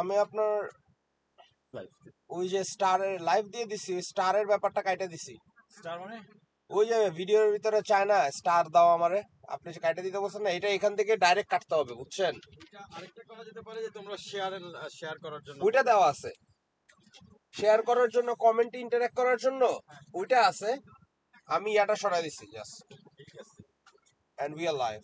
আমি আপনার ওই যে স্টারের লাইভ দিয়ে দিছি, স্টারের ব্যাপারটা কাইটা দিছি। স্টার মানে ওই যে ভিডিওর ভিতরে চায় না স্টার দাও আমারে, আপনি যে কাইটা দিতে বলছেন না, এটা এখান থেকে ডাইরেক্ট কাটতে হবে, বুঝছেন? আরেকটা করা যেতে পারে যে তোমরা শেয়ার করার জন্য ওইটা দেওয়া আছে, শেয়ার করার জন্য, কমেন্ট ইন্টারঅ্যাক্ট করার জন্য ওইটা আছে। আমি ইয়াটা সরাই দিছি জাস্ট, ঠিক আছে and we are live.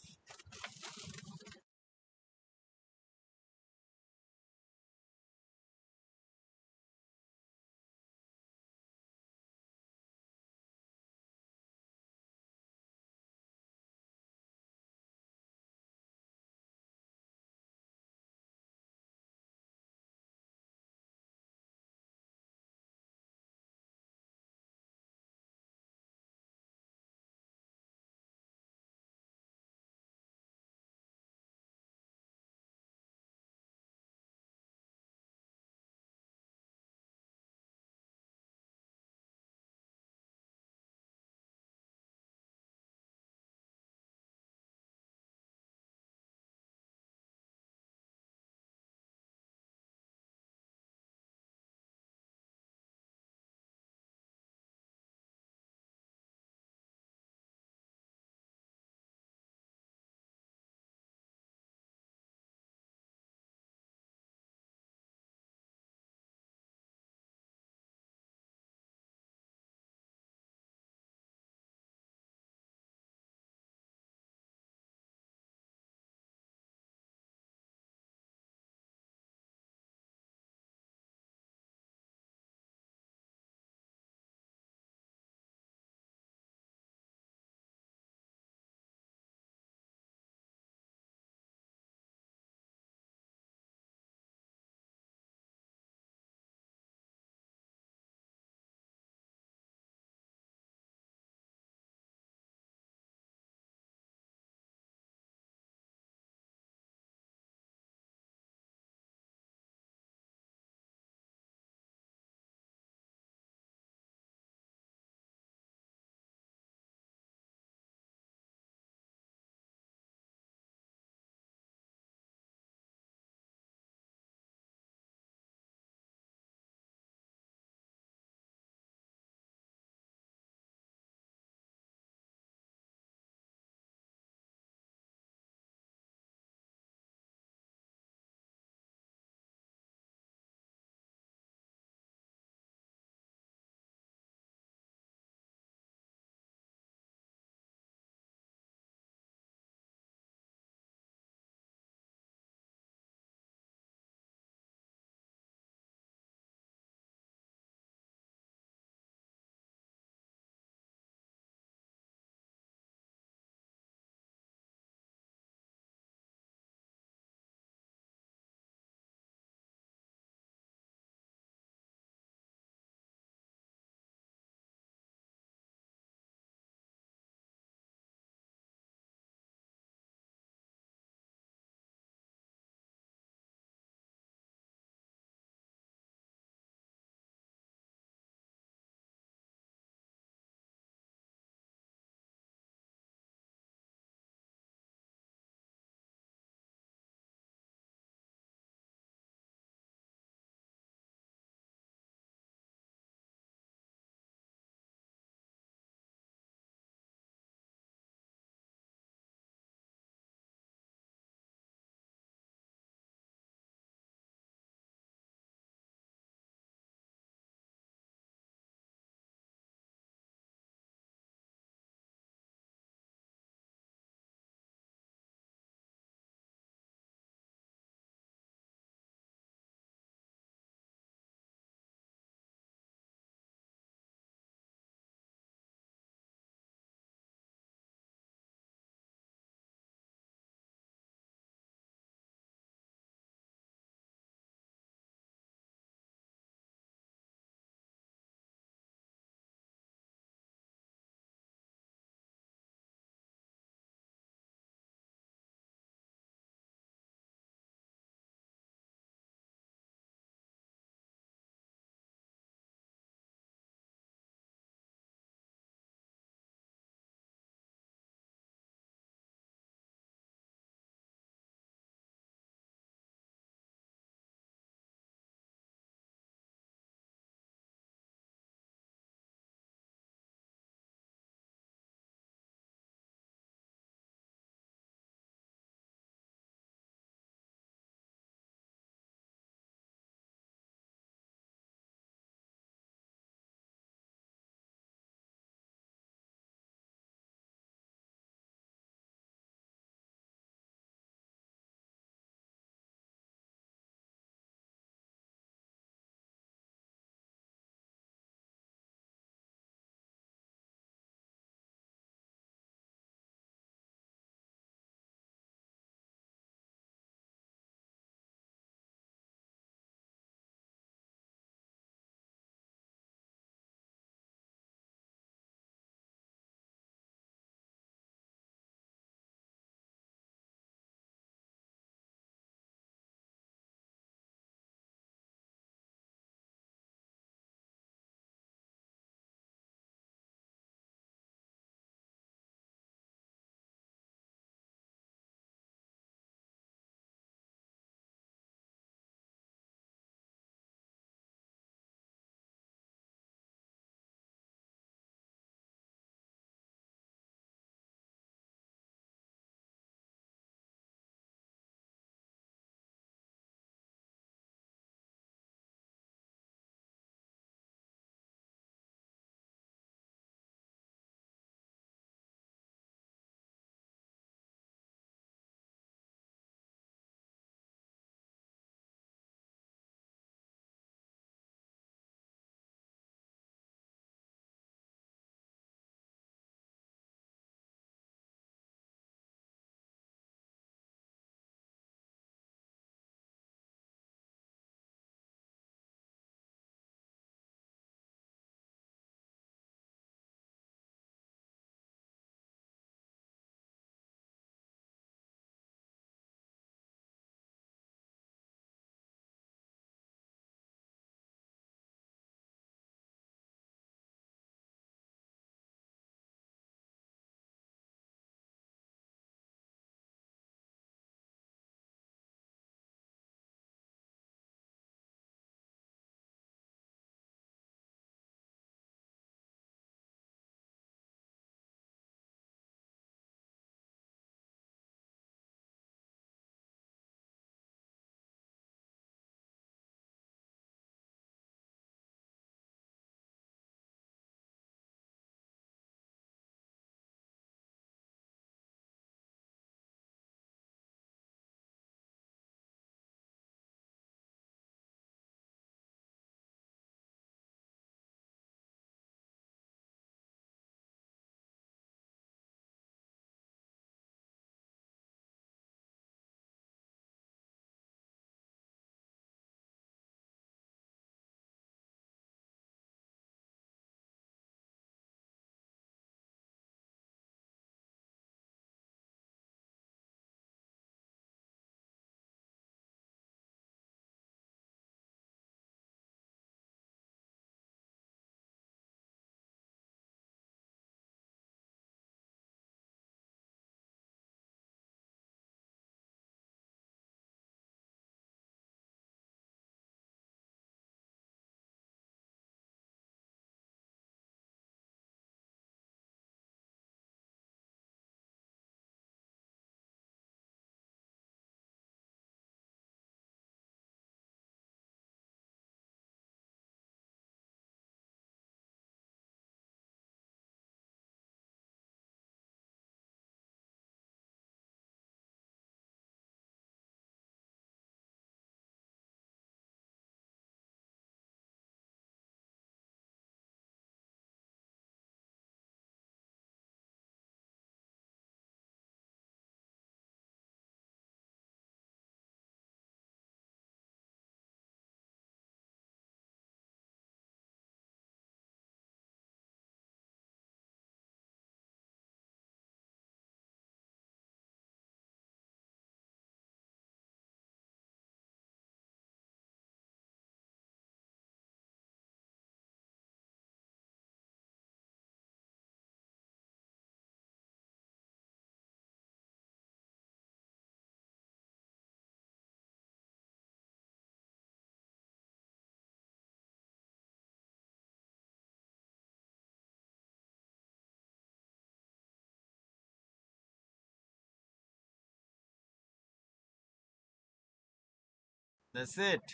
That's it.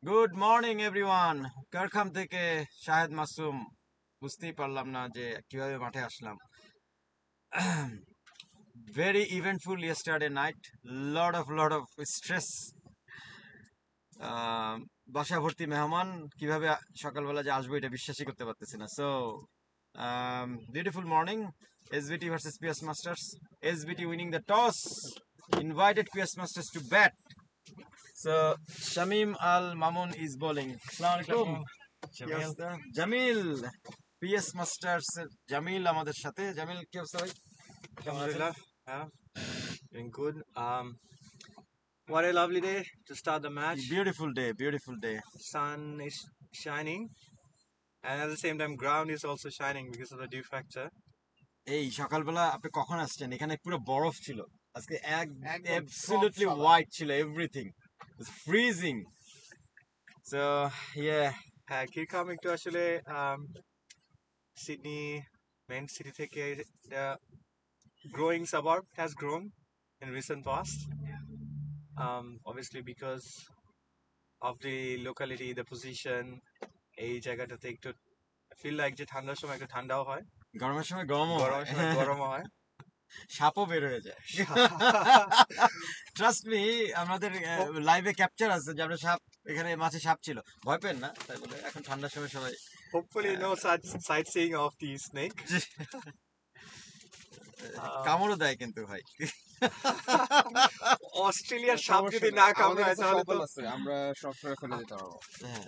Good morning everyone. কারখাম থেকে শাহেদ মাসুম। বুঝতেই পারলাম না যে কিভাবে মাঠে আসলাম। Very eventful yesterday night. Lot of stress. বাসা ভর্তি মেহমান, কিভাবে সকালবেলা যে আসবো এটা বিশ্বাসই করতে পারতেছি না। So beautiful morning. SBT versus PS Masters. SBT winning the toss. Invited PS Masters to bat. So Shamim Al Mamun is bowling. Assalamualaikum. Jamil. Jamil, PS Masters Jamil আমাদের সাথে। জামিল কি অবস্থা ভাই? Alhamdulillah. Yeah, doing good. What a lovely day to start the match. Beautiful day, beautiful day. Sun is shining, and at the same time, ground is also shining because of the dew factor. এই সকালবেলা আপনি কখন আসছেন? এখানে পুরো বরফ ছিল আজকে, একদম absolutely সব সাদা। white ছিল, everything was freezing. So yeah, Kirkham একটু আসলে Sydney main city থেকে the growing suburb has grown in recent past. Obviously because of the locality, the position, এই জায়গাটাতে একটু feel like যে ঠান্ডার সময় একটু ঠান্ডাও হয়, গরমের সময় গরমও গরমের সময় গরমও হয়। সাপও বের হয়ে যায়। ট্রাস্ট মি, আমাদের লাইভে ক্যাপচার আছে যে আমরা সাপ, এখানে মাঝে সাপ ছিল, ভয় পেন না। তাই বলে এখন ঠান্ডার সময় সবাই Hopefully no such sightseeing of the snake. কামড়ও দেয় কিন্তু ভাই। অস্ট্রেলিয়ার সাপ যদি না কামড়ায় তাহলে তো আমরা সবসময় ফেলে দিতে পারবো। হ্যাঁ,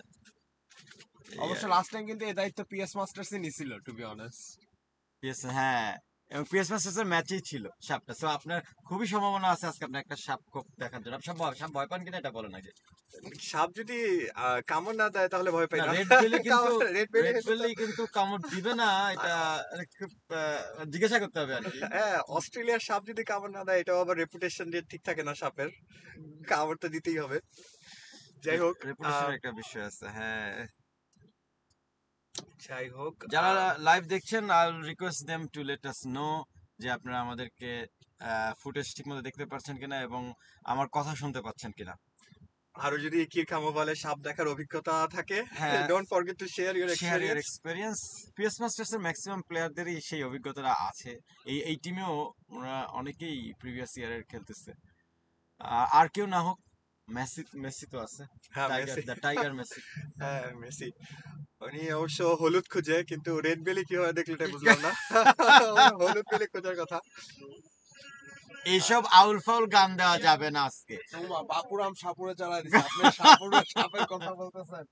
অবশ্য লাস্ট টাইম কিন্তু এই দায়িত্ব PS মাস্টার্সই নিছিল, টু বি অনেস্ট। হ্যাঁ, এবং PS মাস্টার্সের ম্যাচেই ছিল সাপটা। সো আপনার খুবই সম্ভাবনা আছে আজকে আপনার একটা সাপ খুব দেখার জন্য। আপনি সাপ ভয় পান কিনা এটা বলেন আগে। সাপ যদি কামড় না দেয় তাহলে ভয় পাই না। রেড বেলি কিন্তু রেড বেলি রেড বেলি কিন্তু কামড় দিবে না, এটা খুব জিজ্ঞাসা করতে হবে আর কি। হ্যাঁ, অস্ট্রেলিয়ার সাপ যদি কামড় না দেয় এটাও আবার রেপুটেশন দিয়ে ঠিক থাকে না সাপের, কামড় তো দিতেই হবে। যাই হোক, রেপুটেশনের একটা বিষয় আছে। হ্যাঁ, যাই হোক, যারা লাইভ দেখছেন, I will request them to let us know যে আপনারা আমাদেরকে ফুটেজ ঠিকমতো দেখতে পাচ্ছেন কিনা এবং আমার কথা শুনতে পাচ্ছেন কিনা। আরো যদি কিরখাম বলে সাপ দেখার অভিজ্ঞতা থাকে, হ্যাঁ, don't forget to share your share year experience. Experience. PS masters এর ম্যাক্সিমাম প্লেয়ারদেরই সেই অভিজ্ঞতাটা আছে। এই টিমেও ওরা অনেকেই প্রিভিয়াস ইয়ারের খেলতেছে। আর কেউ না হোক, মেসি তো আছে, হ্যাঁ, tiger, Messi. The tiger Messi. হ্যাঁ, মেসি উনি অবশ্য হলুদ খুঁজে, কিন্তু রেড বেলি কিভাবে দেখলে এটা বুঝলাম না। হলুদ বেলি খোঁজার কথা। এইসব আউল ফাউল গান দেওয়া যাবে না আজকে। বাপুরাম সাপুরে চালাই দিছে, আপনি সাপের কথা বলতেছেন।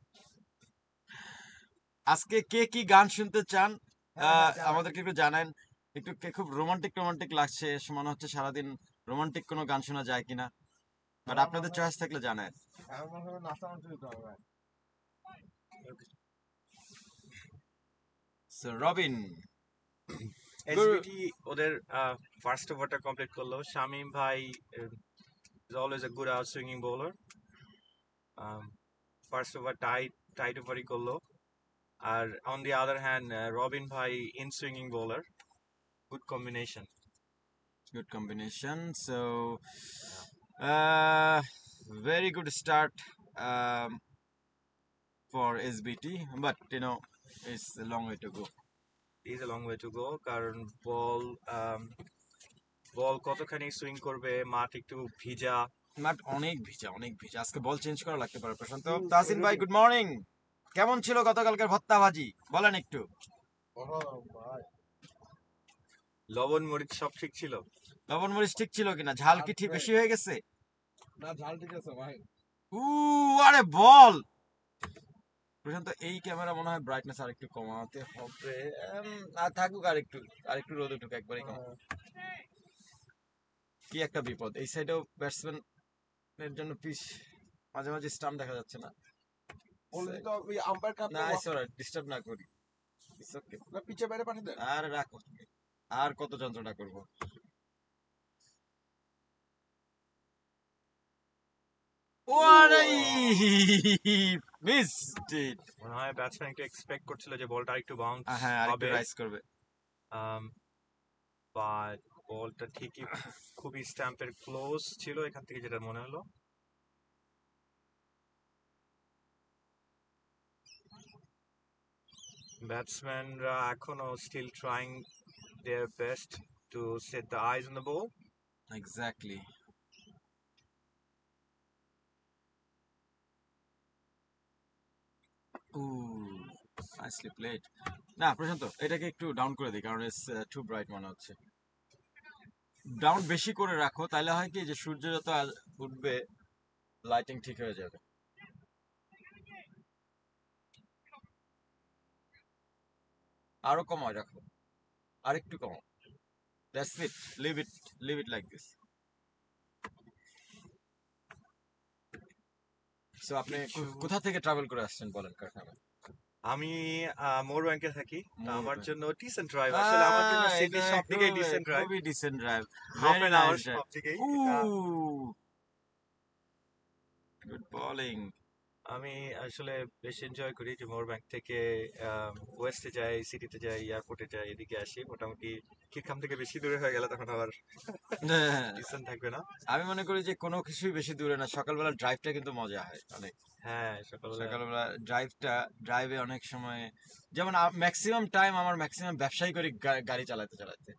আজকে কে কি গান শুনতে চান আমাদেরকে একটু জানান। একটু খুব রোমান্টিক লাগছে, মনে হচ্ছে সারাদিন রোমান্টিক কোনো গান শোনা যায় কিনা, বাট আপনাদের চয়েস থাকলে জানান। সো রবিন, এসবিটি ওদের ফার্স্ট ওভারটা কমপ্লিট করলো। শামীম ভাই is always a good out swinging bowler. First over tight ওভারই করলো। আর on the other hand Robin ভাই in swinging bowler, good combination. good combination. So very good start for SBT, but you know it's a long way to go. Is a long way to go, কারণ বল কতখানি swing করবে, মাঠ একটু ভিজা। মাঠ অনেক ভিজা। আজকে বল চেঞ্জ করা লাগতে পারে। প্রশান্ত, তাসিন ভাই গুড মর্নিং। কেমন ছিল গতকালকের ভত্তা ভাজি বলেন একটু। লবণ মরিচ সব ঠিক ছিল? লবণ মরিচ ঠিক ছিল কিনা, ঝাল কি ঠিক বেশি হয়ে গেছে? না, ঝাল ঠিক আছে ভাই। আরে বল প্রশান্ত, এই ক্যামেরা মনে হয় ব্রাইটনেস আরেকটু কমাতে হবে। আর থাকুক, আরেকটু রোদ উঠুক, একবারই কম। কি একটা বিপদ, এই সাইডেও ব্যাটসম্যান এর জন্য পিচ মাঝে মাঝে স্টাম্প দেখা যাচ্ছে না। বললি তো ওই আম্পায়ার কাপ না, ডিস্টার্ব না করি। It's okay. না, পিছে বাইরে পাঠিয়ে দেন। আর রাখো, আর কত যন্ত্রণা করব। Missed it. মনে হয় ব্যাটসম্যান একটু এক্সপেক্ট করছিল যে বলটা একটু বাউন্স হ্যাঁ, আরেকটু হবে, রাইজ করবে। বাট বলটা ঠিকই খুবই স্ট্যাম্পের ক্লোজ ছিল এখান থেকে, যেটা মনে হলো। ব্যাটসম্যানরা এখনো still trying their best to set the eyes on the ball. Exactly. Nicely played. না প্রশান্ত, এটাকে একটু ডাউন করে দিই, কারণ ইটস টু ব্রাইট মনে হচ্ছে। ডাউন বেশি করে রাখো, তাহলে হয় কি যে সূর্য যত উঠবে লাইটিং ঠিক হয়ে যাবে। আরো কমায় রাখো, আর একটু কমাও। That's it, leave it like this. So আপনি কোথা থেকে ট্রাভেল করে আসছেন বলেন কারখানা? আমি মোর ব্যাংকে থাকি, তো আমার মোরব্যাংক। জন্য ডিসেন্ট ড্রাইভ, আসলে আমার জন্য সিটি সব থেকে ডিসেন্ট ড্রাইভ, খুবই decent drive, half very an hour nice drive. সব থেকেই। Good bowling. আমি আসলে বেশ এনজয় করি যে মোর ব্যাংক থেকে ওয়েস্টে যাই, সিটিতে যাই, এয়ারপোর্টে যাই, এদিকে আসি। মোটামুটি খিরখাম থেকে বেশি দূরে হয়ে গেলে তখন আবার ডিসেন্ট থাকবে না। আমি মনে করি যে কোনো কিছুই বেশি দূরে না, সকালবেলা ড্রাইভটা কিন্তু মজা হয় অনেক। হ্যাঁ, সকালবেলা সকালবেলা ড্রাইভে অনেক সময়, যেমন ম্যাক্সিমাম টাইম আমার ব্যবসায়ী করি গাড়ি চালাতে চালাতে,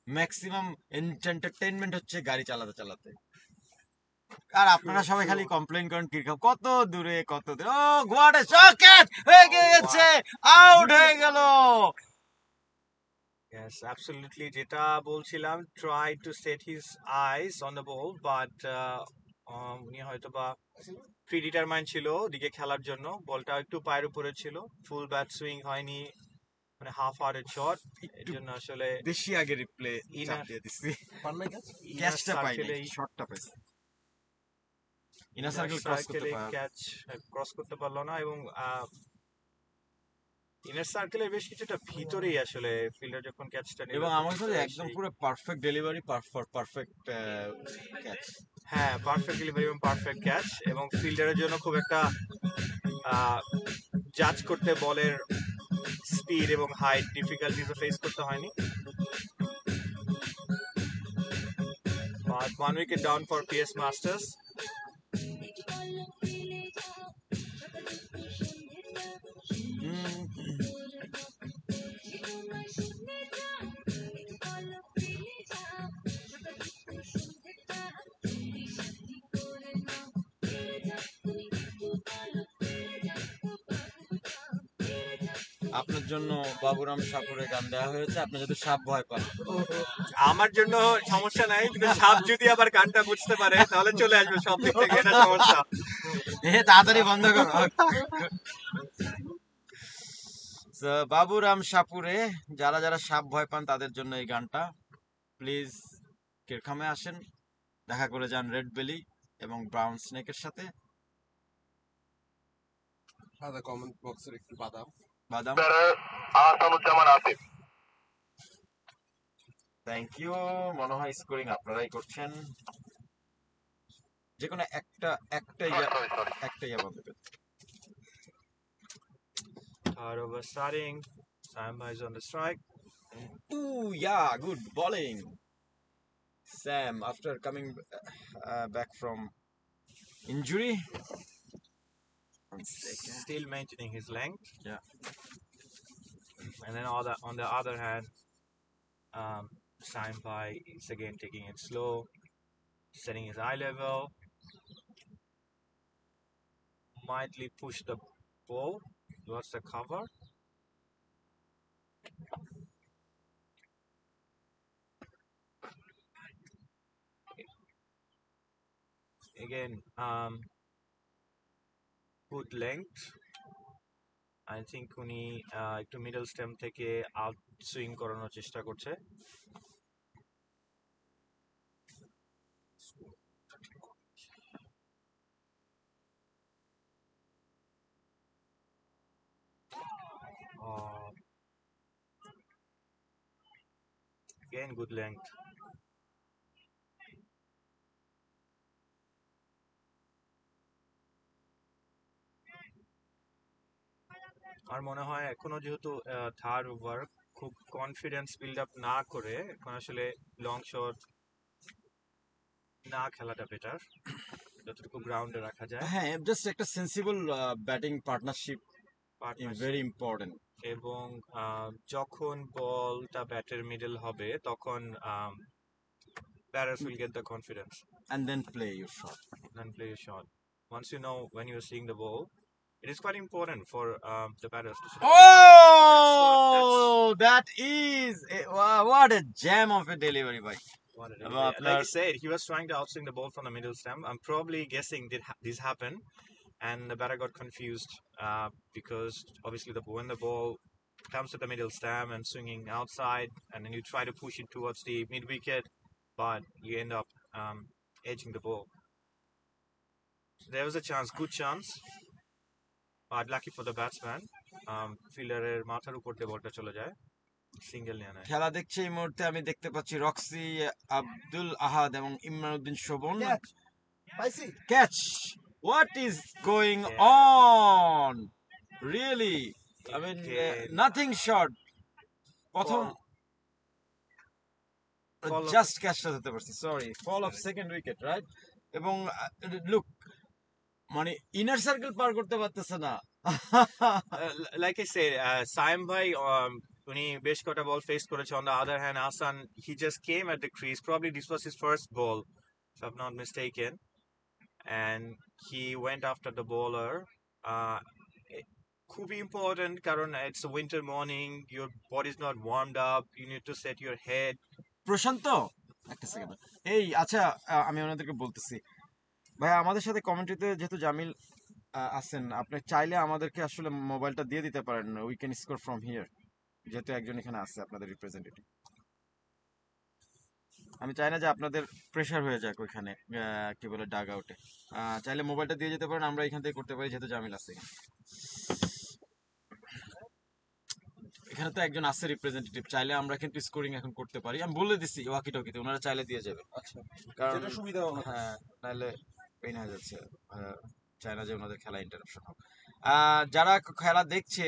ম্যাক্সিমাম এন্টারটেইনমেন্ট হচ্ছে গাড়ি চালাতে চালাতে। আর আপনারা সবাই খালি কমপ্লেইন করেন কিরকম কত দূরে কত দূরে। ও হোয়াট এ শট, হয়ে গেছে, আউট হয়ে গেল। Yes, absolutely. যেটা বলছিলাম, try to set his eyes on the ball, but উনি হয়তো বা প্রিডিটারমাইন্ড ছিল ওদিকে খেলার জন্য। বলটা একটু পায়ের উপরে ছিল, ফুল ব্যাট সুইং হয়নি, মানে হাফ হার্টেড শট। এর জন্য আসলে বেশি আগে রিপ্লে চাপ ইনার দিয়ে দিছি, ইনার ক্যাচটা পাইনি, সার্কেলেই শটটা পাইছি। ইনার সার্কেল ক্রস করতে পারা। ক্যাচ ক্রস করতে পারলো না, এবং ইনার সার্কেলের বেশ কিছুটা ভিতরেই আসলে ফিল্ডার যখন ক্যাচটা নিল এবং তখন আমার কাছে তো একদম সেই- পুরো পারফেক্ট ডেলিভারি, পারফেক্ট ক্যাচ। হ্যাঁ, পারফেক্ট ডেলিভারি এবং পারফেক্ট ক্যাচ, এবং ফিল্ডারের জন্য খুব একটা জাজ করতে বলের স্পিড এবং হাইট ডিফিকাল্টিজ ফেস করতে হয়নি। But 1 wicket down for PS Masters. আপনার জন্য বাবুরাম সাপুরে গান দেওয়া হয়েছে, আপনি যদি সাপ ভয় পান। আমার জন্য সমস্যা নাই, কিন্তু সাপ যদি আবার গানটা বুঝতে পারে তাহলে চলে আসবে সব দিক থেকে, এটা সমস্যা। তাড়াতাড়ি বন্ধ করো। বাবুরাম সাপুরে যারা যারা সাপ ভয় পান তাদের জন্য এই গানটা। প্লিজ কিরখামে আসেন, দেখা করে যান রেড বেলি এবং ব্রাউন স্নেকের সাথে। সাদা কমেন্ট বক্সের একটু বাদাম বাদাম। আহসানুজ্জামান আসিফ। Thank you. মনে হয় স্কোরিং আপনারাই করছেন। যে কোনো একটা ইয়া বন্ধ করুন। Third over starting. Sam is on the strike. Ooh, yeah, good bowling. Sam, after coming back from injury. One second. Still maintaining his length. Yeah. And then on the other hand, Sam is again taking it slow, setting his eye level. Mightly push the ball towards the cover. Again, good length. I think উনি একটু middle stem থেকে out swing করানোর চেষ্টা করছে। Again, good length. আর মনে হয় এখনো যেহেতু থার্ড ওভার, খুব কনফিডেন্স বিল্ড আপ না করে এখন আসলে লং শট না খেলাটা বেটার, যতটুকু গ্রাউন্ডে রাখা যায়। হ্যাঁ, জাস্ট একটা sensible batting partnership partnership very important. এবং যখন বলটা ব্যাটের মিডল হবে তখন batters will get the confidence And then play your shot. and play a shot. Once you know when you're seeing the ball, it is quite important for the batters to see. Oh, that is wow, what a gem of a delivery, boy. What a Well, delivery. Like I আপনার- said, he was trying to outswing the ball from the middle stump. I'm probably guessing did this happen, and the batter got confused because obviously when the ball comes to the middle stump and swinging outside, and then you try to push it towards the mid wicket, but you end up edging the ball. So there was a chance, good chance, but lucky for the batsman. Fielder মাথার উপর দিয়ে বলটা চলে যায়, single নিয়ে নেয়। খেলা দেখছি এই মুহূর্তে আমি দেখতে পাচ্ছি রক্সি আব্দুল আহাদ এবং ইমরান উদ্দিন শোভন Catch. পাইছি catch what is going Yeah. on really I mean Again. nothing short প্রথম Fall of- জাস্ট ক্যাচটা ধরতে পারছি sorry fall of second wicket right এবং লুক মানে ইনার সার্কেল পার করতে পারতেছে না Like I said, Saim bhai উনি বেশ কটা বল ফেস করেছে। On the other hand, Hasan, he just came at the crease. Probably this was his first ball, if I'm not mistaken, and he went after the bowler. খুবই important কারণ it's a winter morning, your body's not warmed up, you need to set your head. প্রশান্ত একটা second এই আচ্ছা আমি ওনাদেরকে বলতেছি ভাই আমাদের সাথে কমেন্ট্রিতে যেহেতু জামিল আছেন আপনি চাইলে আমাদেরকে আসলে মোবাইলটা দিয়ে দিতে পারেন we can score from here যেহেতু একজন এখানে আছে আপনাদের রিপ্রেজেন্টেটিভ আমি চাই না যে আপনাদের প্রেশার হয়ে যাক ওইখানে কি বলে ডাগ আউটে চাইলে মোবাইলটা দিয়ে যেতে পারেন আমরা এখান থেকে করতে পারি যেহেতু জামিল আছে এখানে তো একজন আছে রিপ্রেজেন্টেটিভ চাইলে আমরা কিন্তু স্কোরিং এখন করতে পারি আমি বলে দিচ্ছি ওয়াকি টকিতে ওনারা চাইলে দিয়ে যাবে আচ্ছা কারণ যেটা সুবিধা হবে হ্যাঁ নাহলে পেইন হয়ে যাচ্ছে চায় না যে ওনাদের খেলা ইন্টারাপশন হোক যারা খেলা দেখছে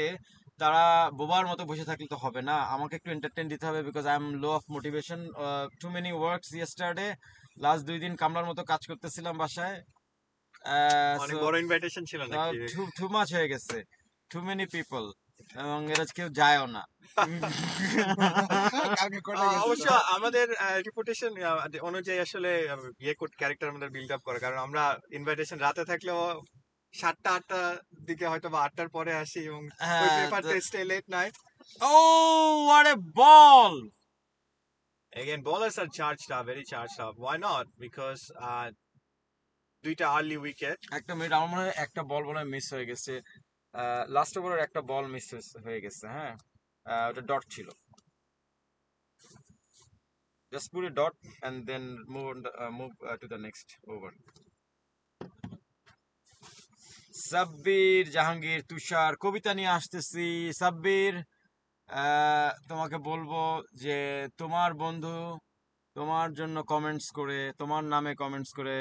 তারা বোবার মতো বসে থাকলে তো হবে না আমাকে একটু এন্টারটেইন দিতে হবে because I am low of motivation too many works yesterday last 2 দিন কামলার মতো কাজ করতেছিলাম বাসায় অনেক বড় ইনভাইটেশন ছিল নাকি? টু মাচ হয়ে গেছে টু মেনি পিপল এবং এরা কেউ যায়ও না কালকে কটা গেছে অবশ্য আমাদের রিপুটেশন অনুযায়ী আসলে ক্যারেক্টার আমাদের বিল্ড আপ করে কারণ আমরা ইনভাইটেশন রাতে থাকলেও 7টা 8টা দিকে হয়তো বা 8টার পরে আসি এবং ওই পেপারটা stay late night Oh, what a ball! again bowlers are charged up, very charged up. Why not? Because দুইটা আর্লি উইকেট। একটা মিনিট আমার মনে হয় একটা বল মনে হয় মিস হয়ে গেছে লাস্ট ওভারের একটা বল মিস হয়ে গেছে হ্যাঁ ওটা ডট ছিল just put a dot and then move to the next over Sabbir Jahangir Tushar কবিতা নিয়ে আসতেছি সাব্বির তোমাকে বলবো যে তোমার বন্ধু তোমার জন্য কমেন্টস করে তোমার নামে কমেন্টস করে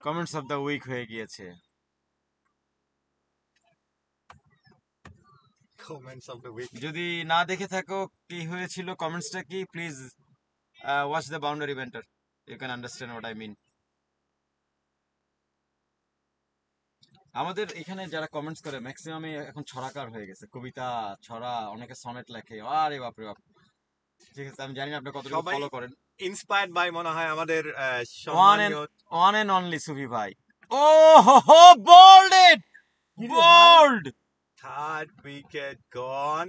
কমেন্টস অফ দ্য উইক হয়ে গিয়েছে কমেন্টস অফ দ্য উইক যদি না দেখে থাকো কি হয়েছিল কমেন্টসটা কি please watch the boundary banter you can understand what I mean আমাদের এখানে যারা কমেন্টস করে ম্যাক্সিমামই এখন ছড়াকার হয়ে গেছে কবিতা ছড়া অনেকে সনেট লেখে আরে বাপরে বাপ ঠিক আছে আমি জানি না আপনি কতটুকু সবাই ফলো করেন ইন্সপায়ার্ড বাই মনে হয় আমাদের ওয়ান এন্ড অনলি সুফি ভাই ও হো হো bowled it bowled third wicket gone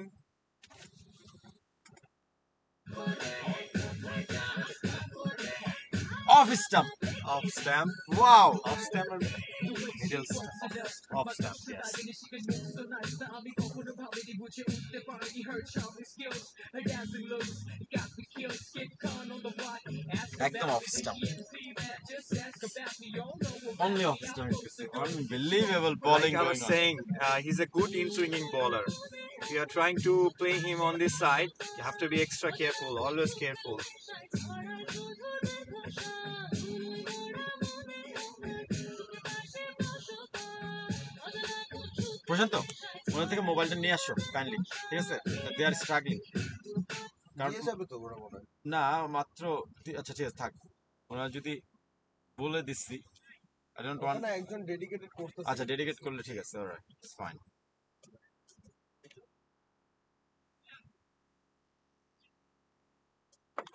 off stump off stump wow off stump আর মিডল অফ স্ট্যাম্প ইয়েস একদম off stump only off stump unbelievable bowling Like I going was on saying, he's a good in-swinging bowler. If you are trying to play him on this side, you have to be extra careful, always careful. প্রশান্ত ওনার থেকে মোবাইলটা নিয়ে আসো kindly ঠিক আছে দে আর struggling নিয়ে যাবে তো ওরা মনে হয় না মাত্র আচ্ছা ঠিক আছে থাক ওনারা যদি বলে দিচ্ছি আই ডোন্ট ওয়ান্ট ওখানে একজন ডেডিকেটেড করতেছে আচ্ছা ডেডিকেট করলে ঠিক আছে alright it's fine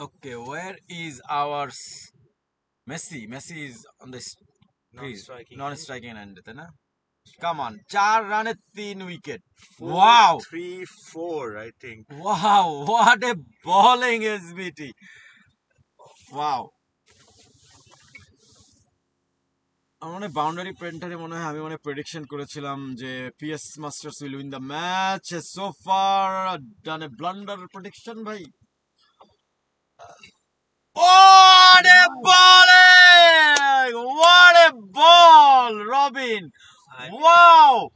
Okay, where is our Messi? Messi is on the Non-striking non end. striking end, তাই না? Come on, 4 রানে 3 wicket. Four, Wow! 3-4, I think. Wow, what a bowling SBT. Wow. আমার মনে boundary প্রিন্টারে মনে হয় আমি prediction করেছিলাম যে PS masters will win the match so far done A blunder prediction ভাই What a bowling! What a ball, Robin! I mean, Wow!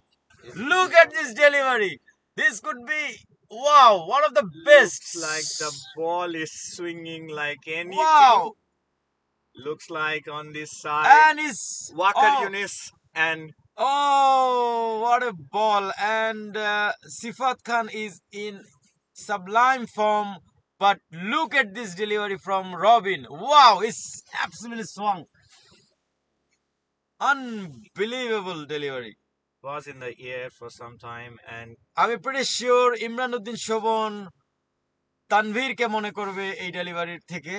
it Look at this delivery. This could be wow, one of the best. looks like the ball is swinging like anything. Wow! Looks like on this side, And it's Wakar oh, Yunis and oh, what a ball! And Sifat Khan is in sublime form. But look at this delivery from Robin. Wow, it's absolutely swung. Unbelievable delivery. was in the air for some time, and I'm pretty sure Imran Uddin Shobon Tanvir ke mone korbe ei delivery থেকে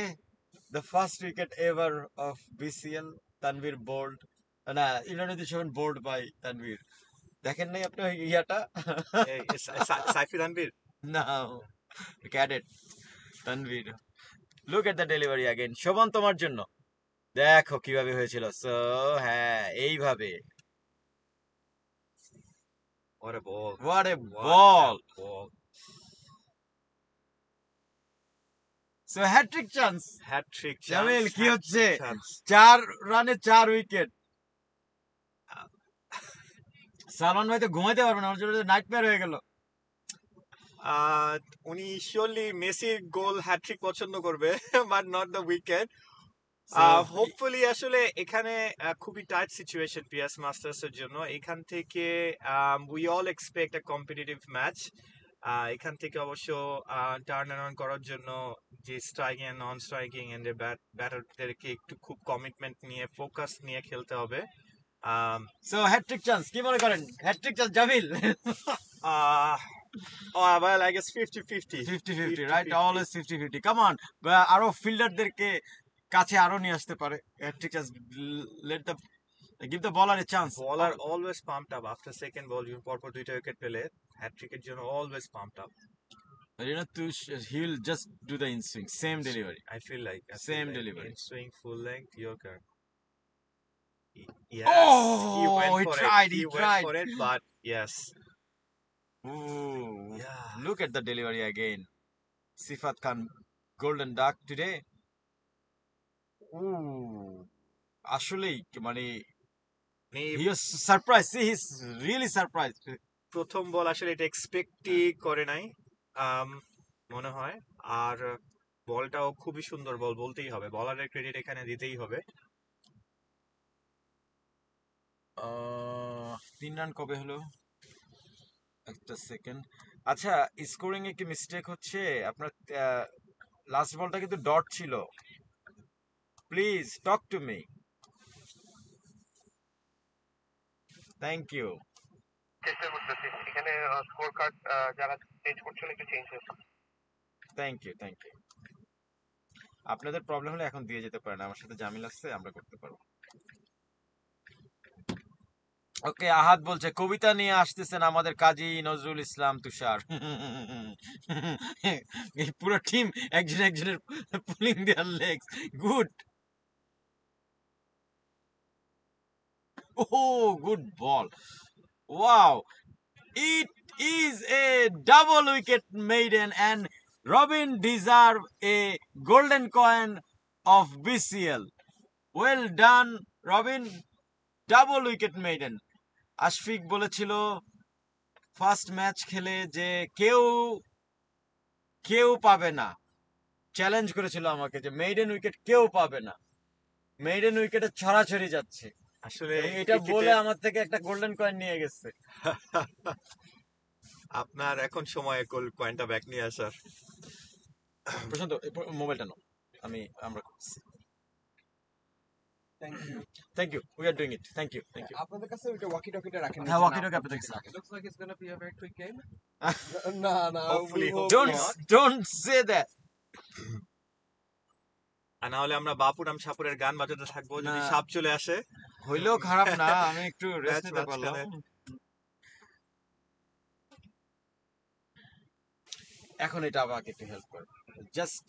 the first wicket ever of BCL Tanvir bowled না Imran Uddin Shobon bowled by Tanvir দেখেন নাই আপনি ইয়াটা Saifi Tanvir. No, cadet Tanvir. Look at the delivery again. Sovan তোমার জন্য দেখো কিভাবে হয়েছিল সো হ্যাঁ এইভাবে What a ball! what a What ball a ball! so hat trick chance Hat trick chance. Jamil কি hat হচ্ছে chance. 4 রানে 4 উইকেট সালমান ভাই তো ঘুমাইতে পারবে না ওর জন্য নাইটমেয়ার হয়ে গেল উনি শিওরলি মেসির গোল হ্যাট্রিক পছন্দ করবে but not the wicket So, hopefully আসলে এখানে খুবই টাইট সিচুয়েশন পিএস মাস্টার্স এর জন্য এখান থেকে we all expect a competitive match এখান থেকে অবশ্য টার্ন অ্যারাউন্ড করার জন্য যে striking end non striking end ব্যাটারদেরকে একটু খুব কমিটমেন্ট নিয়ে ফোকাস নিয়ে খেলতে হবে so hat trick chance কি মনে করেন hat trick chance Jamil well I guess 50-50 50-50 right always 50-50 come on আরো ফিল্ডারদেরকে কাছে আরো নিয়ে আসতে পারে hat trick chance let the give the bowler a chance bowler always pumped up after second ball you পরপর দুইটা উইকেট পেলে হ্যাট্রিকের জন্য always pumped up you know he will just do the in swing same delivery I feel like Same delivery. in swing full length Yorker yes Oh, he for tried, it he went tried. for it but yes Ooh, Yeah. look at the delivery again. Sifat Khan, golden duck today. Ooh, আসলেই মানে he was surprised. See, he's really surprised. প্রথম বল আসলে এটা এক্সপেক্টই করে নাই মনে হয় আর বলটাও খুবই সুন্দর বল বলতেই হবে বলারের ক্রেডিট এখানে দিতেই হবে 3 রান কবে হলো একটা সেকেন্ড আচ্ছা স্কোরিং এ কি মিস্টেক হচ্ছে আপনার লাস্ট বলটা কিন্তু ডট ছিল please talk to me thank you চেষ্টা করতেছি এখানে স্কোর কার্ড যারা চেঞ্জ করছেন একটু চেঞ্জ হয়েছে থ্যাংক ইউ আপনাদের প্রবলেম হলে এখন দিয়ে যেতে পারেন আমার সাথে জামিল আসছে আমরা করতে পারবো ওকে আহাদ বলছে কবিতা নিয়ে আসতেছেন আমাদের কাজী নজরুল ইসলাম তুষার এই পুরো টিম একজনের pulling their legs good Oh, good ball. Wow. It is a double wicket maiden and Robin deserve a golden coin of BCL. Well done, Robin. Double wicket maiden. Ashfiq বলেছিল ফার্স্ট ম্যাচ খেলে যে কেউ পাবে না challenge করেছিল আমাকে যে maiden wicket কেউ পাবে না মেইডেন উইকেটে ছড়াছড়ি যাচ্ছে আসলে এটা বলে আমার থেকে একটা গোল্ডেন কয়েন নিয়ে গেছে আপনার এখন সময় কয়েনটা ব্যাক নিয়ে আসার প্রশান্ত মোবাইলটা নাও আমরা করছি thank you we are doing it thank you আপনাদের কাছে ওইটা ওয়াকি টকিটা রাখেন হ্যাঁ ওয়াকি টকি আপনাদের কাছে রাখেন looks like it's going to be a very quick game না Hopefully, we hope hopefully not. don't say that আর না হলে আমরা বাপুরাম সাপুরের গান বাজাতে থাকবো যদি না। সাপ চলে আসে। হইলেও খারাপ না, আমি একটু রেস্ট Match নিতে পারলাম। মাঝখানে। এখন এটা আমাকে একটু হেল্প করবে, জাস্ট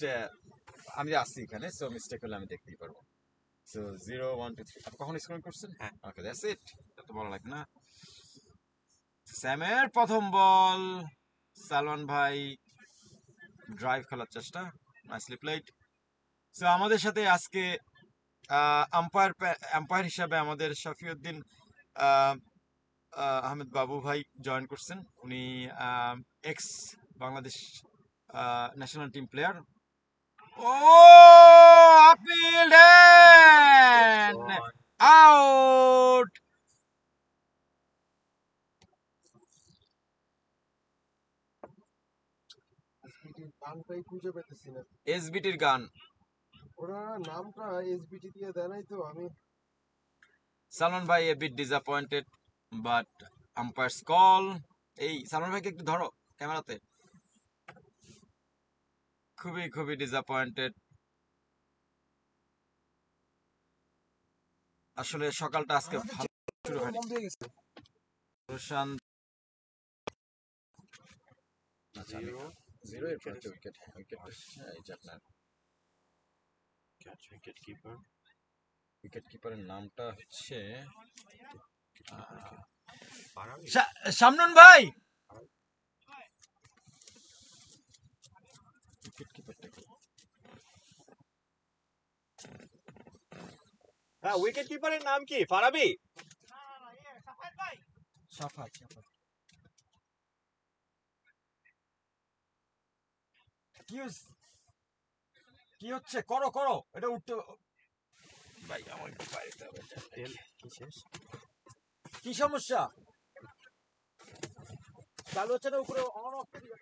আমি আসছি এখানে, সো মিস্টেক হলে আমি দেখতেই পারবো। সো 0 1 2 3 আপনি কখন স্কোর করছেন? হ্যাঁ। ওকে, দ্যাটস ইট, এত বড় লাগবে না। স্যামের প্রথম বল, সালমান ভাই ড্রাইভ খেলার চেষ্টা, নাইসলি প্লেড। সো আমাদের সাথে আজকে আম্পায়ার হিসাবে আমাদের শফিউদ্দিন আহ, আহমেদ বাবু ভাই জয়েন করছেন। উনি ex Bangladesh national team player. Oh appeal out. গানটাই খুঁজে পেতেছি না, এসবিটির গান। ওরা নামটা এসবিটি দিয়ে দেয় নাই তো। আমি সালমান ভাই a bit disappointed but umpire's call. এই সালমান ভাইকে একটু ধরো ক্যামেরাতে। খুবই খুবই ডিসঅ্যাপয়েন্টেড। আসলে সকালটা আজকে ভালো শুরু হয়নি। বন্ধ হয়ে গেছে। প্রশান্ত Zero. জিরো এরপর উইকেট, উইকেট এই যে আপনার Catch wicket keeper. উইকেট কিপারের নামটা হচ্ছে Paravi. শামনুন ভাই। উইকেট কিপারটা কি? হ্যাঁ, উইকেট কিপারের নাম কি? ফারাবি? সাফাত। কি হচ্ছে? করো করো, এটা উঠতে ভাই, আমার একটু বাইরে যেতে হবে। কি সমস্যা? চালু হচ্ছে না, উপরে অন অফ করে দিবে।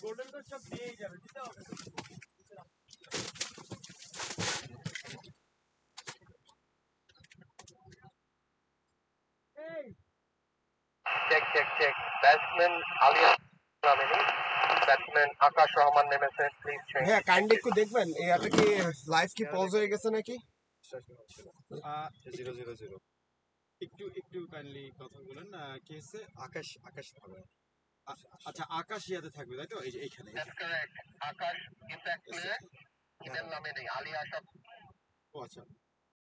গোল্ডেন কাপ সব দিয়েই যাবে, দিতে হবে। Check check check, batsman Alia নামেনি, ব্যাটসম্যান আকাশ রহমান নেমেছে, প্লিজ চেঞ্জ। হ্যাঁ, কাইন্ডলি একটু দেখবেন এটা কি লাইভ কি পজ হয়ে গেছে নাকি? 0-0-0. একটু একটু কাইন্ডলি কথা বলেন, কি হচ্ছে? আকাশ হবে। আচ্ছা, আকাশ ইয়াতে থাকবে তাই তো? এই যে এইখানে। That's correct, Akash impact player, email নামে নেই, আলী আশাফ। ও আচ্ছা,